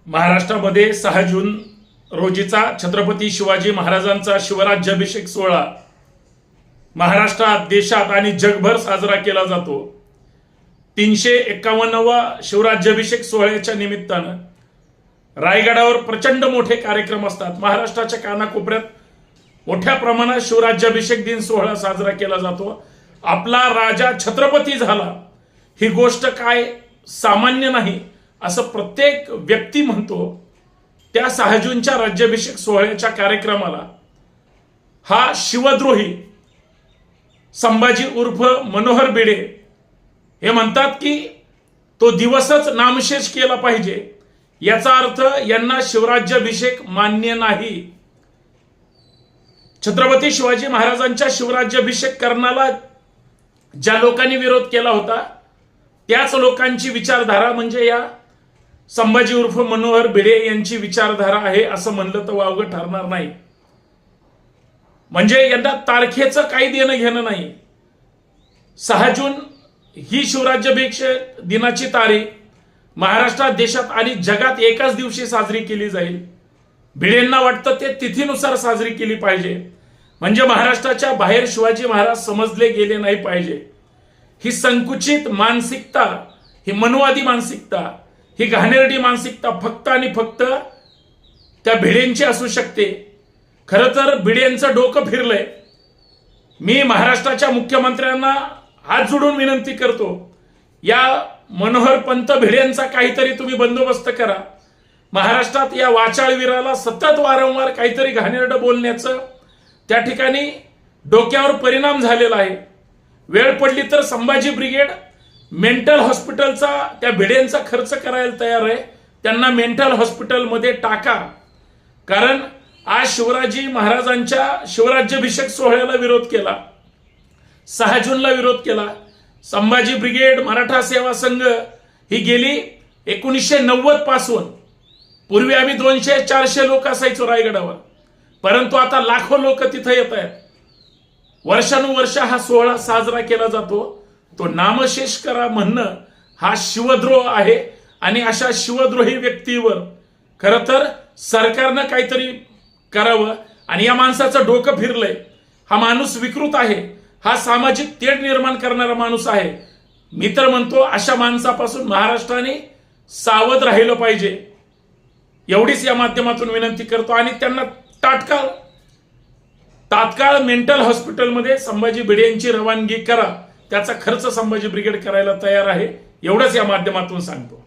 महाराष्ट्रामध्ये 6 जून रोजीचा छत्रपती शिवाजी महाराजांचा शिवराज्याभिषेक सोहळा महाराष्ट्रात, देशात आणि जगभर साजरा केला जातो। 351वा शिवराज्याभिषेक सोहळ्याच्या निमित्तानं रायगडावर प्रचंड मोठे कार्यक्रम असतात। महाराष्ट्राच्या कानाकोपऱ्यात मोठ्या प्रमाणात शिवराज्याभिषेक दिन सोहळा साजरा केला जातो। आपला राजा छत्रपती झाला ही गोष्ट काय सामान्य नाही असं प्रत्येक व्यक्ती म्हणतो। त्या 6 जूनच्या राज्याभिषेक सोहळ्याच्या कार्यक्रमाला हा शिवद्रोही संभाजी उर्फ मनोहर भिडे हे म्हणतात की तो दिवसच नामशेष केला पाहिजे, याचा अर्थ यांना शिवराज्याभिषेक मान्य नाही। छत्रपती शिवाजी महाराजांच्या शिवराज्याभिषेक करण्याला ज्या लोकांनी विरोध केला होता त्याच लोकांची विचारधारा म्हणजे या संभाजी उर्फ मनोहर भिडे यांची विचारधारा आहे असं म्हणलं तर वावगं ठरणार नाही। म्हणजे यांना तारखेचं काही देणं घेणं नाही। 6 जून ही शिवराज्याभिषेक दिनाची तारीख महाराष्ट्रात, देशात आणि जगात एकाच दिवशी साजरी केली जाईल। भिडेंना वाटतं ते तिथीनुसार साजरी केली पाहिजे, म्हणजे महाराष्ट्राच्या बाहेर शिवाजी महाराज समजले गेले नाही पाहिजे। ही संकुचित मानसिकता, ही मनवादी मानसिकता, ही घाणेरडी मानसिकता फक्त आणि फक्त त्या भिडेंची असू शकते। खरं तर भिडेंचं डोकं फिरलंय। मी महाराष्ट्राच्या मुख्यमंत्र्यांना हात जोडून विनंती करतो, या मनोहर पंत भिडेंचा काहीतरी तुम्ही बंदोबस्त करा। महाराष्ट्रात या वाचाळवीराला सतत वारंवार काहीतरी घाणेरडं बोलण्याचं त्या ठिकाणी डोक्यावर परिणाम झालेला आहे। वेळ पडली तर संभाजी ब्रिगेड मेंटल हॉस्पिटलचा त्या भिडेंचा खर्च करायला तयार आहे। त्यांना मेंटल हॉस्पिटलमध्ये टाका, कारण आज शिवाजी महाराजांच्या शिवराज्याभिषेक सोहळ्याला विरोध केला, 6 जूनला विरोध केला। संभाजी ब्रिगेड, मराठा सेवा संघ ही गेली 1990 पासून, पूर्वी आम्ही 200-400 लोक असायचो रायगडावर, परंतु आता लाखो लोक तिथे येत आहेत। वर्षानुवर्ष हा सोहळा साजरा केला जातो। तो नामशेष करा म्हणणं हा शिवद्रोह आहे आणि अशा शिवद्रोही व्यक्तीवर खरं तर सरकारनं काहीतरी करावं। आणि या माणसाचं डोकं फिरलंय, हा माणूस विकृत आहे, हा सामाजिक तेढ निर्माण करणारा माणूस आहे। मी तर म्हणतो अशा माणसापासून महाराष्ट्राने सावध राहिलं पाहिजे, एवढीच या माध्यमातून विनंती करतो। आणि त्यांना तात्काळ मेंटल हॉस्पिटलमध्ये संभाजी भिडे यांची रवानगी करा, त्याचा खर्च संभाजी ब्रिगेड करायला तयार आहे, एवढंच या माध्यमातून सांगतो।